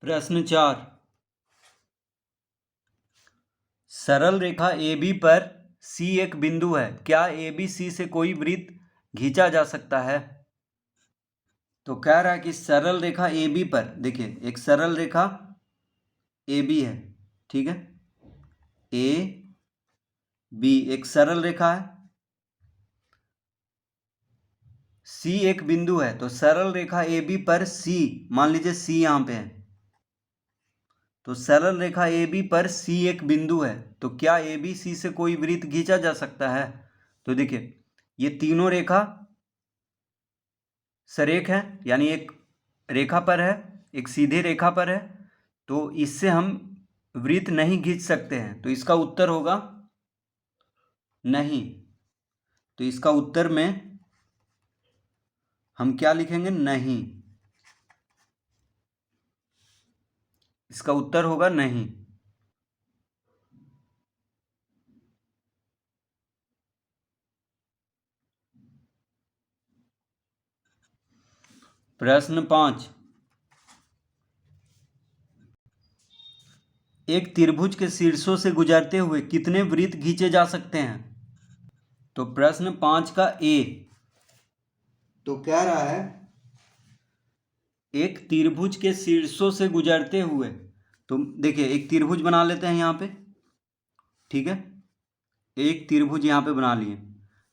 प्रश्न 4। सरल रेखा AB पर C एक बिंदु है। क्या ABC से कोई वृत्त खींचा जा सकता है? तो कह रहा है कि सरल रेखा AB पर, देखिए एक सरल रेखा AB है, ठीक है, AB एक सरल रेखा है, C एक बिंदु है। तो सरल रेखा AB पर C, मान लीजिए C यहाँ पे है, तो सरल रेखा AB पर C एक बिंदु है। तो क्या ABC से कोई वृत्त खींचा जा सकता है? तो देखिए ये तीनों रेखा सरेख है, यानी एक रेखा पर है, एक सीधी रेखा पर है, तो इससे हम वृत्त नहीं खींच सकते हैं। तो इसका उत्तर होगा नहीं। तो इसका उत्तर में हम क्या लिखेंगे? नहीं। इसका उत्तर होगा नहीं। प्रश्न 5। एक त्रिभुज के शीर्षों से गुजरते हुए कितने वृत्त खींचे जा सकते हैं? तो प्रश्न 5 का ए तो कह रहा है एक त्रिभुज के शीर्षों से गुजरते हुए, तो देखिए एक त्रिभुज बना लेते हैं यहाँ पे, ठीक है, एक त्रिभुज यहाँ पे बना लिए।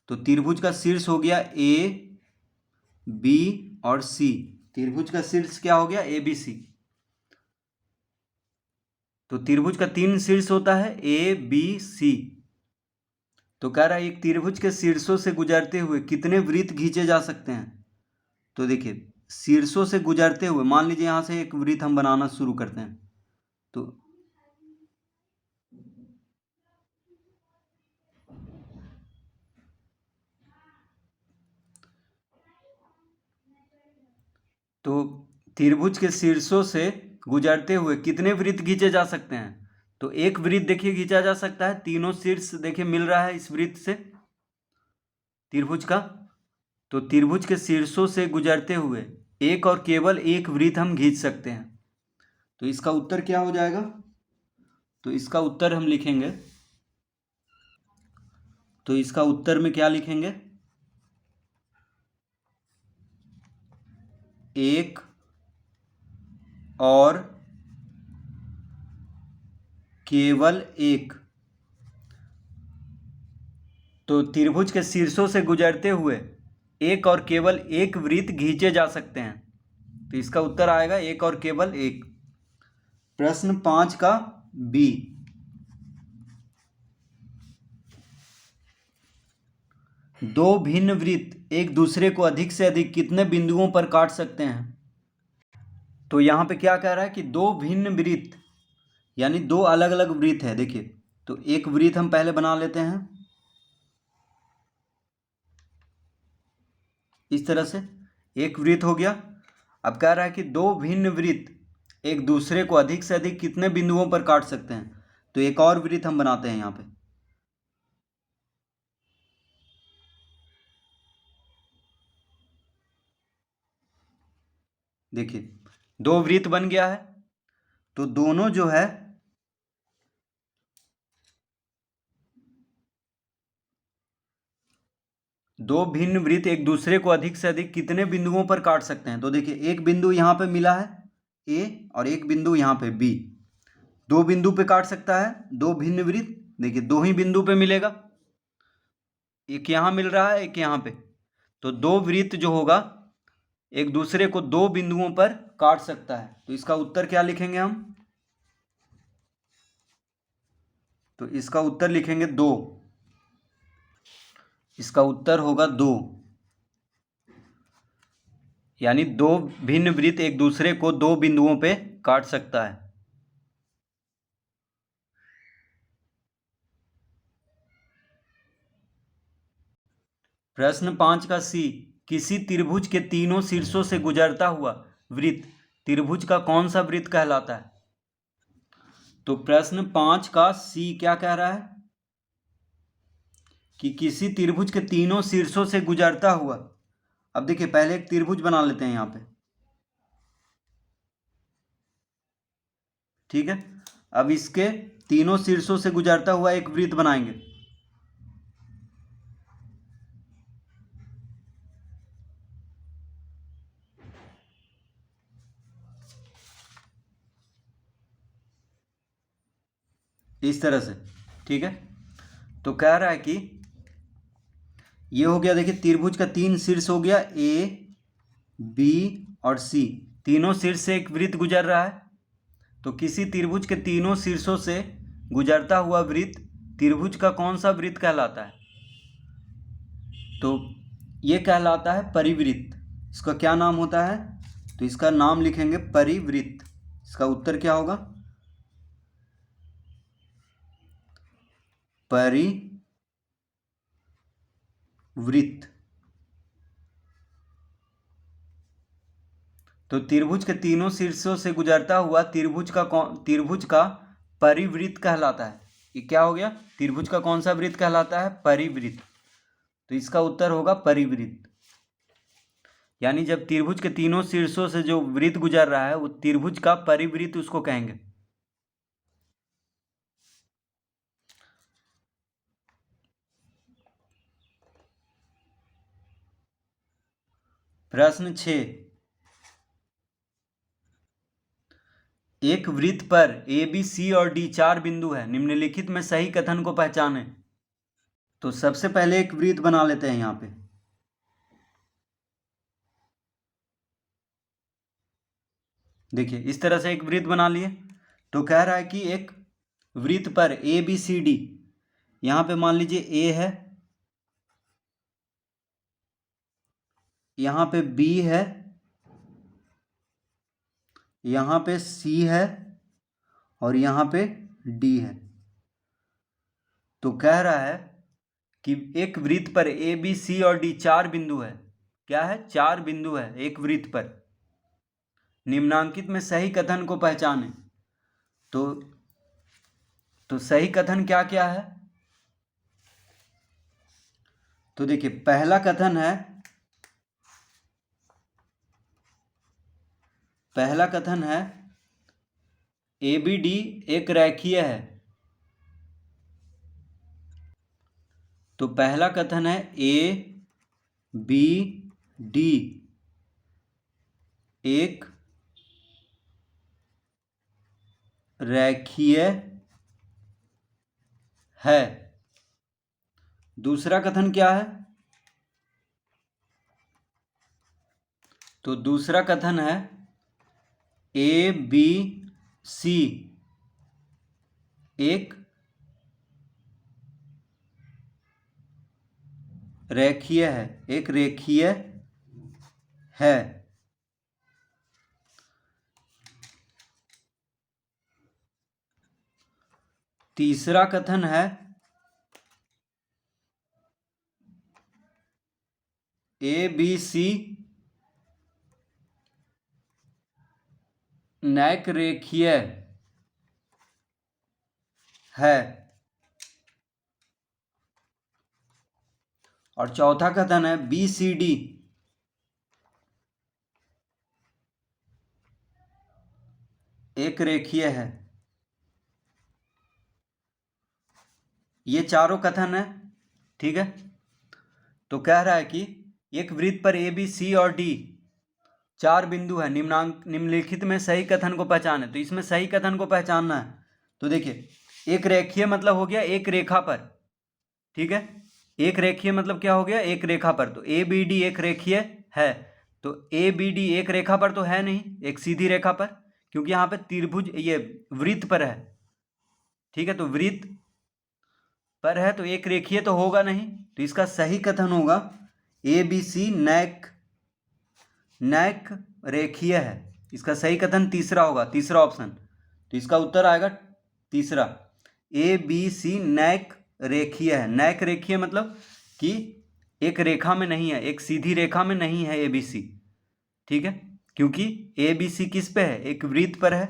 तो त्रिभुज का शीर्ष हो गया ए बी और सी। त्रिभुज का शीर्ष क्या हो गया? A B C. तो त्रिभुज का 3 शीर्ष होता है, ए बी सी। तो कह रहा है एक त्रिभुज के शीर्षों से गुजरते हुए कितने वृत्त खींचे जा सकते हैं? तो देखिए शीर्षों से गुजरते हुए, मान लीजिए यहाँ से एक वृत्त हम बनाना शुरू करते हैं, तो त्रिभुज के शीर्षों से गुजरते हुए कितने वृत्त खींचे जा सकते हैं? तो एक वृत्त देखिए खींचा जा सकता है, तीनों शीर्ष देखिए मिल रहा है इस वृत्त से त्रिभुज का। तो त्रिभुज के शीर्षों से गुजरते हुए एक और केवल एक वृत्त हम खींच सकते हैं। तो इसका उत्तर क्या हो जाएगा? तो इसका उत्तर हम लिखेंगे, तो इसका उत्तर में क्या लिखेंगे? एक और केवल एक। तो त्रिभुज के शीर्षों से गुजरते हुए एक और केवल एक वृत्त खींचे जा सकते हैं। तो इसका उत्तर आएगा एक और केवल एक। प्रश्न 5 का बी। दो भिन्न वृत्त एक दूसरे को अधिक से अधिक कितने बिंदुओं पर काट सकते हैं? तो यहाँ पे क्या कह रहा है कि दो भिन्न वृत्त, यानी दो अलग अलग वृत्त है। देखिए तो एक वृत्त हम पहले बना लेते हैं इस तरह से, एक वृत्त हो गया। अब कह रहा है कि दो भिन्न वृत्त एक दूसरे को अधिक से अधिक कितने बिंदुओं पर काट सकते हैं? तो एक और वृत्त हम बनाते हैं यहाँ पे। देखिए दो वृत्त बन गया है, तो दोनों जो है दो भिन्न वृत्त एक दूसरे को अधिक से अधिक कितने बिंदुओं पर काट सकते हैं? तो देखिए एक बिंदु यहाँ पे मिला है ए और एक बिंदु यहाँ पे बी। दो बिंदु पे काट सकता है दो भिन्न वृत्त। देखिए दो ही बिंदु पे मिलेगा, एक यहाँ मिल रहा है एक यहाँ पे। तो दो वृत्त जो होगा एक दूसरे को दो बिंदुओं पर काट सकता है। तो इसका उत्तर क्या लिखेंगे हम? तो इसका उत्तर लिखेंगे 2। इसका उत्तर होगा 2, यानी दो भिन्न वृत्त एक दूसरे को दो बिंदुओं पे काट सकता है। प्रश्न 5 का सी। किसी त्रिभुज के तीनों शीर्षों से गुजरता हुआ वृत्त त्रिभुज का कौन सा वृत्त कहलाता है? तो प्रश्न 5 का सी क्या कह रहा है कि किसी त्रिभुज के तीनों शीर्षों से गुजरता हुआ। अब देखिए पहले एक त्रिभुज बना लेते हैं यहाँ पे, ठीक है। अब इसके तीनों शीर्षों से गुजरता हुआ एक वृत्त बनाएंगे। इस तरह से, ठीक है। तो कह रहा है कि ये हो गया, देखिए त्रिभुज का 3 शीर्ष हो गया, ए बी और सी, तीनों शीर्ष से एक वृत्त गुजर रहा है। तो किसी त्रिभुज के तीनों शीर्षों से गुजरता हुआ वृत्त त्रिभुज का कौन सा वृत्त कहलाता है? तो ये कहलाता है परिवृत्त। इसका क्या नाम होता है? तो इसका नाम लिखेंगे परिवृत्त। इसका उत्तर क्या होगा? परिवृत्त। तो त्रिभुज के तीनों शीर्षों से गुजरता हुआ त्रिभुज का परिवृत्त कहलाता है। ये क्या हो गया? त्रिभुज का कौन सा वृत्त कहलाता है? परिवृत्त। तो इसका उत्तर होगा परिवृत्त। यानी जब त्रिभुज के तीनों शीर्षों से जो वृत्त गुजर रहा है वो त्रिभुज का परिवृत्त उसको कहेंगे। प्रश्न 6, एक वृत्त पर ए बी सी और डी 4 बिंदु है, निम्नलिखित में सही कथन को पहचानें। तो सबसे पहले एक वृत्त बना लेते हैं यहाँ पे। देखिए इस तरह से एक वृत्त बना लिए। तो कह रहा है कि एक वृत्त पर ए बी सी डी, यहाँ पे मान लीजिए ए है, यहाँ पे बी है, यहाँ पे सी है और यहाँ पे डी है। तो कह रहा है कि एक वृत्त पर ए बी सी और डी 4 बिंदु है। क्या है? 4 बिंदु है एक वृत्त पर। निम्नांकित में सही कथन को पहचानें। तो सही कथन क्या क्या है? तो देखिए पहला कथन है ए बी डी एक रैखीय है। तो पहला कथन है ए बी डी एक रैखीय है। दूसरा कथन क्या है? तो दूसरा कथन है ए बी सी एक रेखीय है, एक रेखीय है। तीसरा कथन है ए बी सी नैक रेखीय है। और चौथा कथन है बी सी डी एक रेखीय है। ये चारों कथन है, ठीक है। तो कह रहा है कि एक वृत्त पर ए बी सी और डी 4 बिंदु है, निम्नलिखित में सही कथन को पहचाने। तो इसमें सही कथन को पहचानना है। तो देखिए एक रेखीय मतलब हो गया एक रेखा पर, ठीक है। एक रेखीय मतलब क्या हो गया? एक रेखा पर। तो ए बी डी एक रेखीय है। तो ए बी डी एक रेखा पर तो है नहीं, एक सीधी रेखा पर, क्योंकि यहाँ पे त्रिभुज ये वृत्त पर है, ठीक है। तो वृत्त पर है तो एक रेखीय तो होगा नहीं। तो इसका सही कथन होगा ए बी सी नैक रेखीय है। इसका सही कथन तीसरा होगा, तीसरा ऑप्शन। तो इसका उत्तर आएगा तीसरा, ए बी सी नैक रेखीय है। नैक रेखीय मतलब कि एक रेखा में नहीं है, एक सीधी रेखा में नहीं है ए बी सी, ठीक है। क्योंकि ए बी सी किस पे है? एक वृत्त पर है।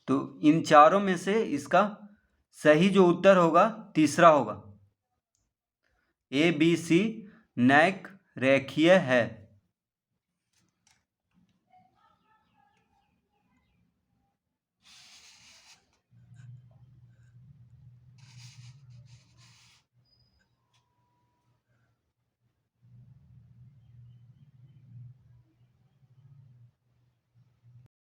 तो इन चारों में से इसका सही जो उत्तर होगा तीसरा होगा, ए बी सी नैक रेखीय है।